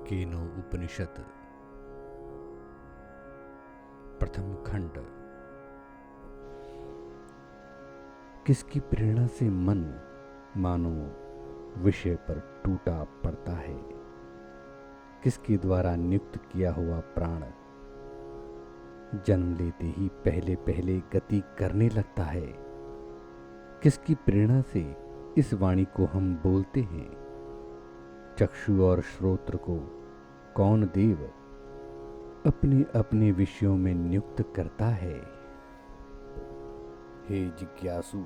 केनो उपनिषद प्रथम खंड। किसकी प्रेरणा से मन मानो विषय पर टूटा पड़ता है, किसके द्वारा नियुक्त किया हुआ प्राण जन्म लेते ही पहले पहले गति करने लगता है, किसकी प्रेरणा से इस वाणी को हम बोलते हैं। चक्षु और श्रोत्र को कौन देव अपने अपने विषयों में नियुक्त करता है। हे जिज्ञासु,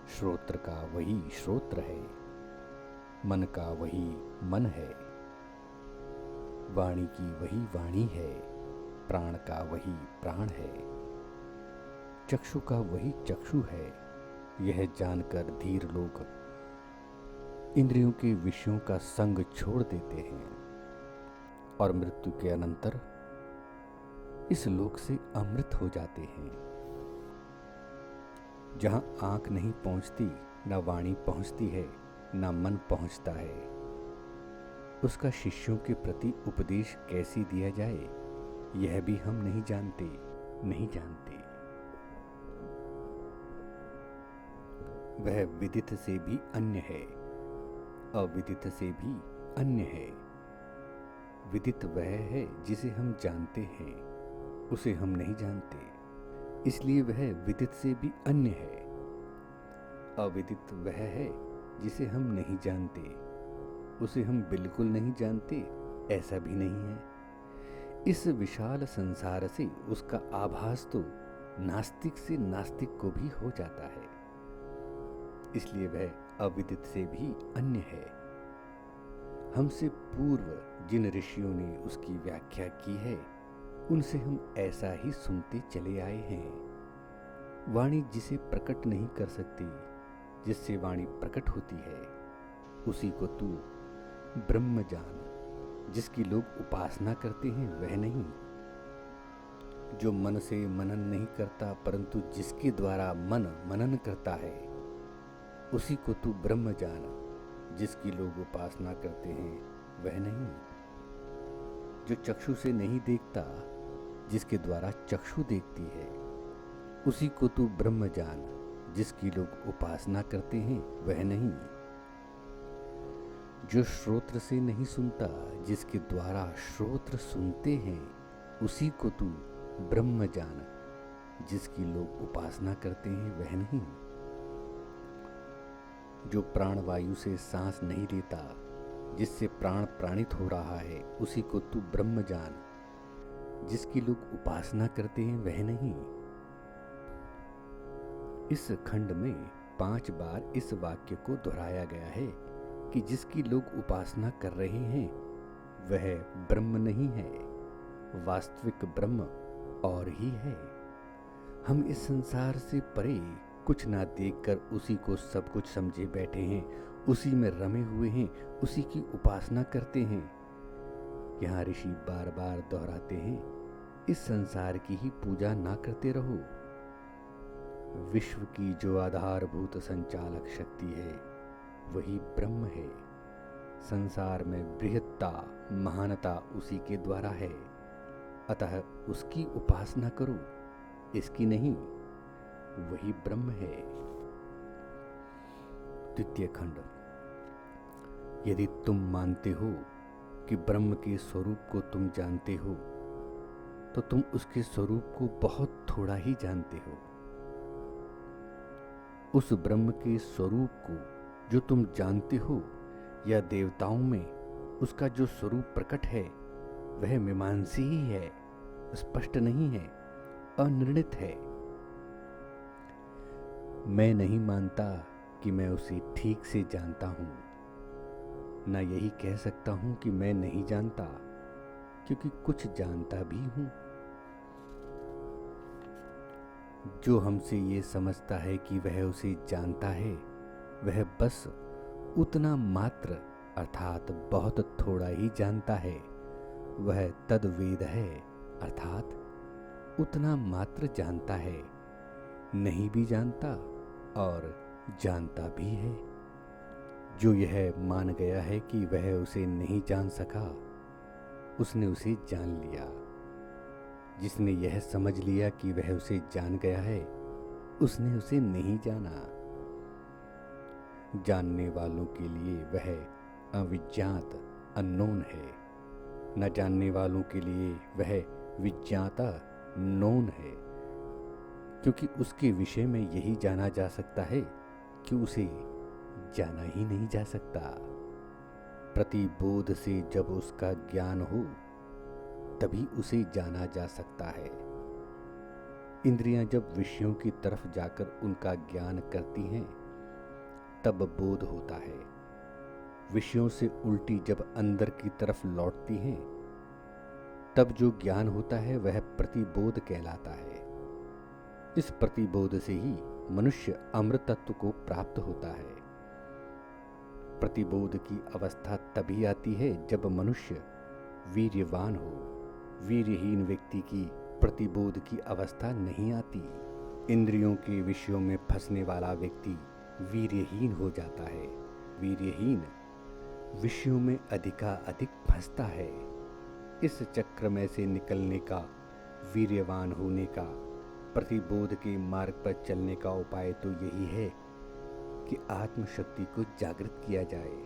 श्रोत्र का वही श्रोत्र है, मन का वही मन है, वाणी की वही वाणी है, प्राण का वही प्राण है, चक्षु का वही चक्षु है। यह जानकर धीर लोग इंद्रियों के विषयों का संग छोड़ देते हैं और मृत्यु के अनंतर इस लोक से अमृत हो जाते हैं। जहां आंख नहीं पहुंचती, न वाणी पहुंचती है, न मन पहुंचता है, उसका शिष्यों के प्रति उपदेश कैसे दिया जाए, यह भी हम नहीं जानते। वह विदित से भी अन्य है, अविदित से भी अन्य है। विदित वह है जिसे हम जानते हैं, उसे हम नहीं जानते, इसलिए वह विदित से भी अन्य है। अविदित वह है जिसे हम नहीं जानते, उसे हम बिल्कुल नहीं जानते, ऐसा भी नहीं है। इस विशाल संसार से उसका आभास तो नास्तिक से नास्तिक को भी हो जाता है, इसलिए वह अविदित से भी अन्य है। हमसे पूर्व जिन ऋषियों ने उसकी व्याख्या की है, उनसे हम ऐसा ही सुनते चले आए हैं। वाणी जिसे प्रकट नहीं कर सकती, जिससे वाणी प्रकट होती है, उसी को तू ब्रह्म जान। जिसकी लोग उपासना करते हैं वह नहीं, जो मन से मनन नहीं करता परंतु जिसके द्वारा मन मनन करता है, उसी को तू ब्रह्म जान। जिसकी लोग उपासना करते हैं वह नहीं, जो चक्षु से नहीं देखता, जिसके द्वारा चक्षु देखती है, उसी को तू ब्रह्म जान। जिसकी लोग उपासना करते हैं वह नहीं, जो श्रोत्र से नहीं सुनता, जिसके द्वारा श्रोत्र सुनते हैं, उसी को तू ब्रह्म जान। जिसकी लोग उपासना करते हैं वह नहीं, जो प्राण वायु से सांस नहीं लेता, जिससे प्राण प्राणित हो रहा है, उसी को तू ब्रह्म जान। जिसकी लोग उपासना करते हैं वह नहीं। इस खंड में 5 बार इस वाक्य को दोहराया गया है कि जिसकी लोग उपासना कर रहे हैं वह ब्रह्म नहीं है, वास्तविक ब्रह्म और ही है। हम इस संसार से परे कुछ ना देखकर उसी को सब कुछ समझे बैठे हैं, उसी में रमे हुए हैं, उसी की उपासना करते हैं। यहाँ ऋषि बार बार दोहराते हैं, इस संसार की ही पूजा ना करते रहो। विश्व की जो आधारभूत संचालक शक्ति है वही ब्रह्म है। संसार में बृहत्ता महानता उसी के द्वारा है, अतः उसकी उपासना करो, इसकी नहीं। वही ब्रह्म है। द्वितीय खंड। यदि तुम मानते हो कि ब्रह्म के स्वरूप को तुम जानते हो, तो तुम उसके स्वरूप को बहुत थोड़ा ही जानते हो। उस ब्रह्म के स्वरूप को जो तुम जानते हो, या देवताओं में उसका जो स्वरूप प्रकट है, वह मीमांसी ही है, स्पष्ट नहीं है, अनिर्णित है। मैं नहीं मानता कि मैं उसे ठीक से जानता हूं, न यही कह सकता हूं कि मैं नहीं जानता, क्योंकि कुछ जानता भी हूं। जो हमसे ये समझता है कि वह उसे जानता है, वह बस उतना मात्र अर्थात बहुत थोड़ा ही जानता है। वह तद्वेद है, अर्थात उतना मात्र जानता है, नहीं भी जानता और जानता भी है। जो यह मान गया है कि वह उसे नहीं जान सका, उसने उसे जान लिया। जिसने यह समझ लिया कि वह उसे जान गया है, उसने उसे नहीं जाना। जानने वालों के लिए वह अविज्ञात अननोन है, न जानने वालों के लिए वह विज्ञाता नोन है, क्योंकि उसके विषय में यही जाना जा सकता है कि उसे जाना ही नहीं जा सकता। प्रतिबोध से जब उसका ज्ञान हो तभी उसे जाना जा सकता है। इंद्रियां जब विषयों की तरफ जाकर उनका ज्ञान करती हैं तब बोध होता है। विषयों से उल्टी जब अंदर की तरफ लौटती हैं तब जो ज्ञान होता है वह प्रतिबोध कहलाता है। इस प्रतिबोध से ही मनुष्य अमृत तत्व को प्राप्त होता है। प्रतिबोध की अवस्था तभी आती है जब मनुष्य वीर्यवान हो। वीर्यहीन व्यक्ति की प्रतिबोध की अवस्था नहीं आती। इंद्रियों के विषयों में फंसने वाला व्यक्ति वीर्यहीन हो जाता है। वीर्यहीन विषयों में अधिकाधिक फंसता है। इस चक्र में से निकलने का, वीर्यवान होने का, प्रतिबोध के मार्ग पर चलने का उपाय तो यही है कि आत्मशक्ति को जागृत किया जाए।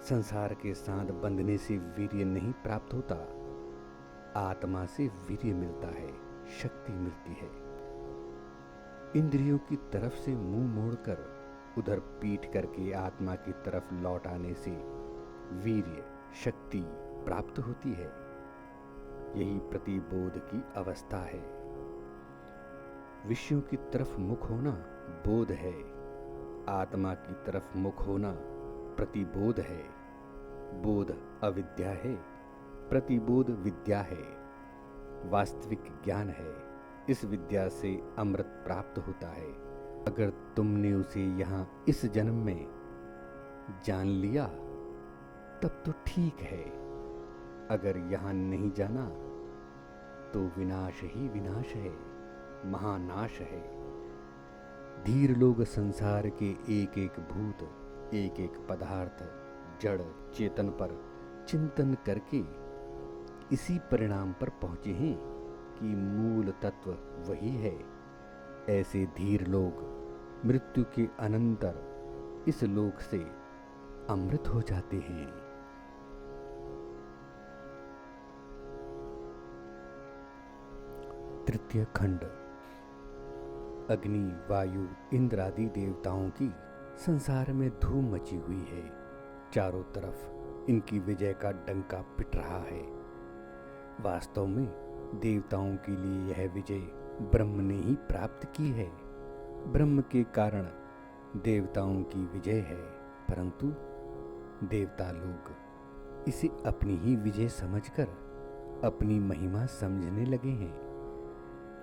संसार के साथ बंधने से वीर्य नहीं प्राप्त होता, आत्मा से वीर्य मिलता है, शक्ति मिलती है। इंद्रियों की तरफ से मुंह मोड़कर उधर पीठ करके आत्मा की तरफ लौट आने से वीर्य, शक्ति प्राप्त होती है। यही प्रतिबोध की अवस्था है। विषयों की तरफ मुख होना बोध है, आत्मा की तरफ मुख होना प्रतिबोध है। बोध अविद्या है, प्रतिबोध विद्या है, वास्तविक ज्ञान है। इस विद्या से अमृत प्राप्त होता है। अगर तुमने उसे यहाँ इस जन्म में जान लिया तब तो ठीक है, अगर यहाँ नहीं जाना तो विनाश ही विनाश है, महानाश है। धीर लोग संसार के एक एक भूत, एक एक पदार्थ, जड़ चेतन पर चिंतन करके इसी परिणाम पर पहुंचे हैं कि मूल तत्व वही है। ऐसे धीर लोग मृत्यु के अनंतर इस लोक से अमृत हो जाते हैं। तृतीय खंड। अग्नि, वायु, इंद्र आदि देवताओं की संसार में धूम मची हुई है। चारों तरफ इनकी विजय का डंका पिट रहा है। वास्तव में देवताओं के लिए यह विजय ब्रह्म ने ही प्राप्त की है। ब्रह्म के कारण देवताओं की विजय है, परंतु देवता लोग इसे अपनी ही विजय समझकर अपनी महिमा समझने लगे हैं।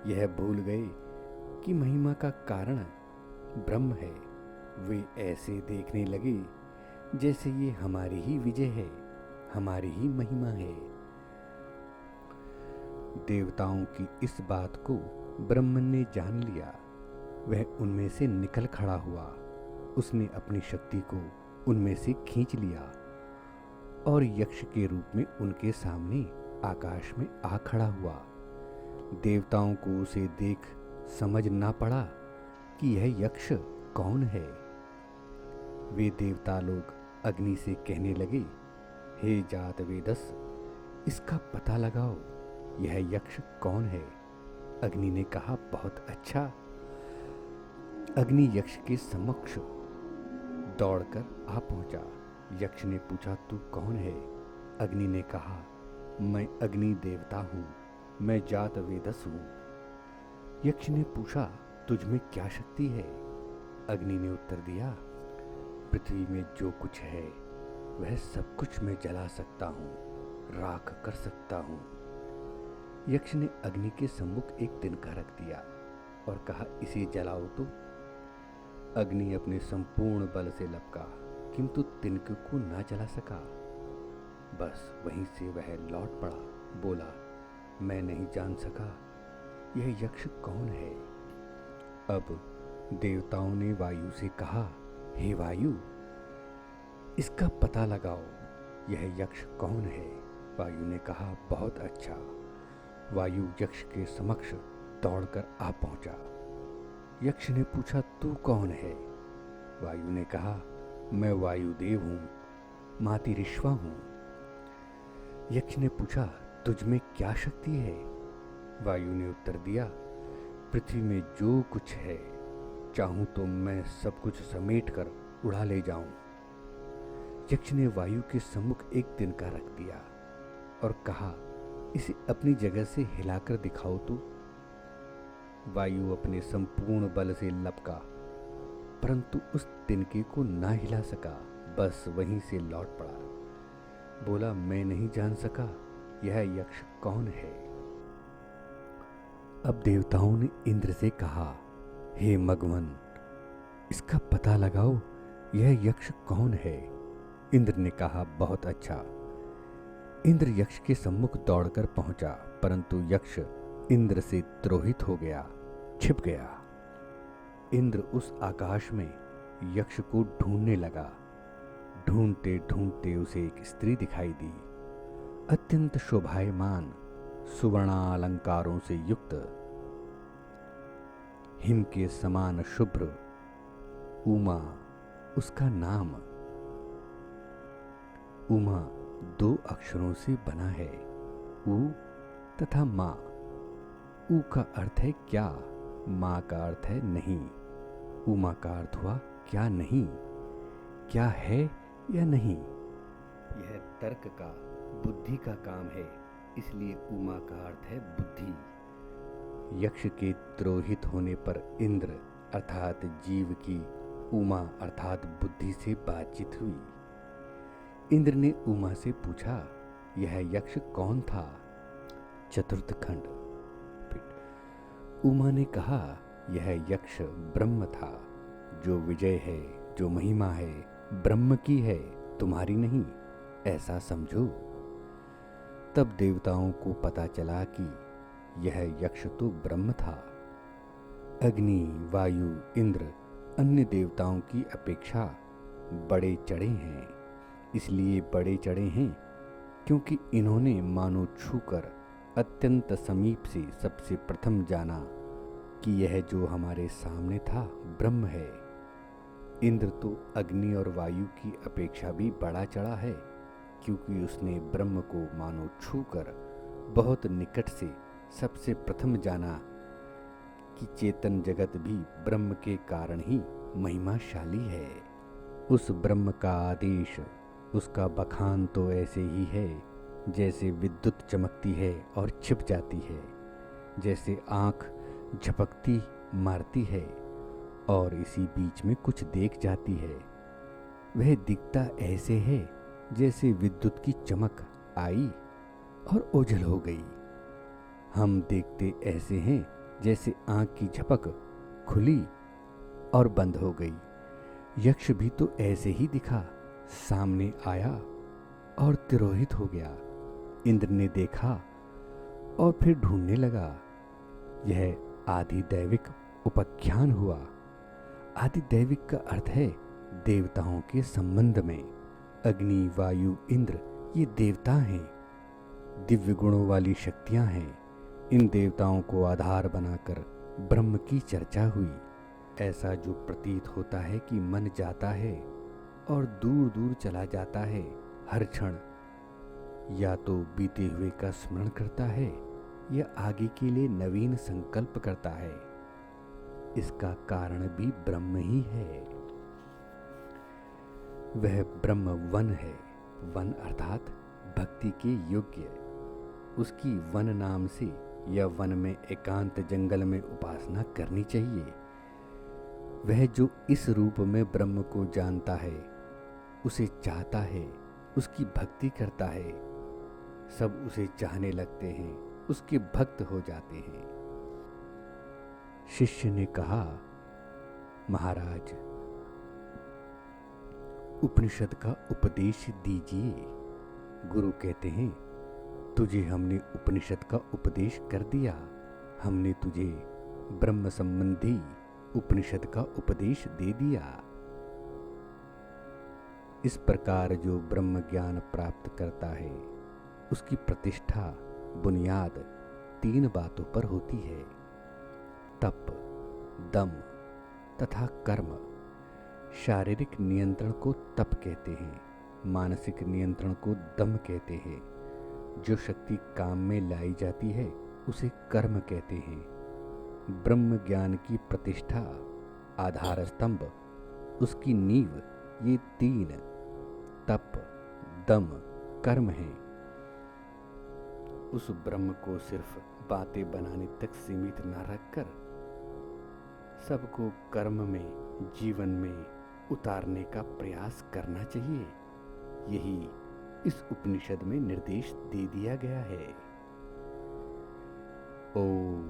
यह भूल गए कि महिमा का कारण ब्रह्म है। वे ऐसे देखने लगे जैसे ये हमारी ही विजय है, हमारी ही महिमा है। देवताओं की इस बात को ब्रह्म ने जान लिया। वह उनमें से निकल खड़ा हुआ। उसने अपनी शक्ति को उनमें से खींच लिया और यक्ष के रूप में उनके सामने आकाश में आ खड़ा हुआ। देवताओं को उसे देख समझ ना पड़ा कि यह यक्ष कौन है। वे देवता लोग अग्नि से कहने लगे, हे जात वेदस, इसका पता लगाओ, यह यक्ष कौन है। अग्नि ने कहा, बहुत अच्छा। अग्नि यक्ष के समक्ष दौड़कर आ पहुंचा। यक्ष ने पूछा, तू कौन है। अग्नि ने कहा, मैं अग्नि देवता हूँ, मैं जात वेदस हूँ। यक्ष ने पूछा, तुझ में क्या शक्ति है। अग्नि ने उत्तर दिया, पृथ्वी में जो कुछ है वह सब कुछ मैं जला सकता हूँ, राख कर सकता हूँ। यक्ष ने अग्नि के सम्मुख एक तिनका रख दिया और कहा, इसे जलाओ तो। अग्नि अपने संपूर्ण बल से लपका, किंतु तिनके को ना जला सका। बस वहीं से वह लौट पड़ा, बोला, मैं नहीं जान सका यह यक्ष कौन है। अब देवताओं ने वायु से कहा, हे वायु, इसका पता लगाओ, यह यक्ष कौन है। वायु ने कहा, बहुत अच्छा। वायु यक्ष के समक्ष दौड़कर आ पहुंचा। यक्ष ने पूछा, तू कौन है। वायु ने कहा, मैं वायुदेव हूँ, मातृश्वा हूँ। यक्ष ने पूछा, तुझ में क्या शक्ति है। वायु ने उत्तर दिया, पृथ्वी में जो कुछ है, चाहूं तो मैं सब कुछ समेट कर उड़ा ले जाऊं। यक्ष ने वायु के सम्मुख एक तिनका रख दिया और कहा, इसे अपनी जगह से हिलाकर दिखाओ तो। वायु अपने संपूर्ण बल से लपका, परंतु उस तिनके को ना हिला सका, बस वहीं से लौट पड़ा। बोला, मैं नहीं जान सका यह यक्ष कौन है। अब देवताओं ने इंद्र से कहा, हे मघवन, इसका पता लगाओ, यह यक्ष कौन है। इंद्र ने कहा, बहुत अच्छा। इंद्र यक्ष के सम्मुख दौड़कर पहुंचा, परंतु यक्ष इंद्र से द्रोहित हो गया, छिप गया। इंद्र उस आकाश में यक्ष को ढूंढने लगा। ढूंढते ढूंढते उसे एक स्त्री दिखाई दी, अत्यंत शोभायमान, सुवर्णालंकारों से युक्त, हिम के समान शुभ्र, उमा उसका नाम। उमा 2 अक्षरों से बना है, उ तथा माँ। उ का अर्थ है क्या, माँ का अर्थ है नहीं। उमा का अर्थ हुआ क्या नहीं, क्या है या नहीं। यह तर्क का, बुद्धि का काम है, इसलिए उमा का अर्थ है बुद्धि। यक्ष के द्रोहित होने पर इंद्र अर्थात जीव की उमा अर्थात बुद्धि से बातचीत हुई। इंद्र ने उमा से पूछा, यह यक्ष कौन था। चतुर्थ खंड। उमा ने कहा, यह यक्ष ब्रह्म था, जो विजय है, जो महिमा है, ब्रह्म की है, तुम्हारी नहीं, ऐसा समझो। तब देवताओं को पता चला कि यह यक्ष तो ब्रह्म था। अग्नि, वायु, इंद्र अन्य देवताओं की अपेक्षा बड़े चढ़े हैं। इसलिए बड़े चढ़े हैं क्योंकि इन्होंने मानो छूकर अत्यंत समीप से सबसे प्रथम जाना कि यह जो हमारे सामने था ब्रह्म है। इंद्र तो अग्नि और वायु की अपेक्षा भी बड़ा चढ़ा है, क्योंकि उसने ब्रह्म को मानो छूकर बहुत निकट से सबसे प्रथम जाना कि चेतन जगत भी ब्रह्म के कारण ही महिमाशाली है। उस ब्रह्म का आदेश, उसका बखान तो ऐसे ही है जैसे विद्युत चमकती है और छिप जाती है, जैसे आँख झपकती मारती है और इसी बीच में कुछ देख जाती है। वह दिखता ऐसे है जैसे विद्युत की चमक आई और ओझल हो गई। हम देखते ऐसे हैं जैसे आँख की झपक खुली और बंद हो गई। यक्ष भी तो ऐसे ही दिखा, सामने आया और तिरोहित हो गया। इंद्र ने देखा और फिर ढूंढने लगा। यह आधिदैविक उपाख्यान हुआ। आधिदैविक का अर्थ है देवताओं के संबंध में। अग्नि, वायु, इंद्र ये देवता हैं, दिव्य गुणों वाली शक्तियां हैं। इन देवताओं को आधार बनाकर ब्रह्म की चर्चा हुई। ऐसा जो प्रतीत होता है कि मन जाता है और दूर दूर चला जाता है, हर क्षण या तो बीते हुए का स्मरण करता है या आगे के लिए नवीन संकल्प करता है। इसका कारण भी ब्रह्म ही है। वह ब्रह्म वन है। वन अर्थात भक्ति के योग्य। उसकी वन नाम से या वन में एकांत जंगल में उपासना करनी चाहिए। वह जो इस रूप में ब्रह्म को जानता है, उसे चाहता है, उसकी भक्ति करता है, सब उसे चाहने लगते हैं, उसके भक्त हो जाते हैं। शिष्य ने कहा, महाराज उपनिषद का उपदेश दीजिए। गुरु कहते हैं, तुझे हमने उपनिषद का उपदेश कर दिया, हमने तुझे ब्रह्म संबंधी उपनिषद का उपदेश दे दिया। इस प्रकार जो ब्रह्म ज्ञान प्राप्त करता है उसकी प्रतिष्ठा बुनियाद 3 बातों पर होती है, तप, दम तथा कर्म। शारीरिक नियंत्रण को तप कहते हैं, मानसिक नियंत्रण को दम कहते हैं। जो शक्ति काम में लाई जाती है उसे कर्म कहते हैं। ब्रह्म ज्ञान की प्रतिष्ठा, आधार स्तंभ, उसकी नींव ये 3 तप, दम, कर्म हैं। उस ब्रह्म को सिर्फ बातें बनाने तक सीमित न रखकर सबको कर्म में, जीवन में उतारने का प्रयास करना चाहिए। यही इस उपनिषद में निर्देश दे दिया गया है। ओम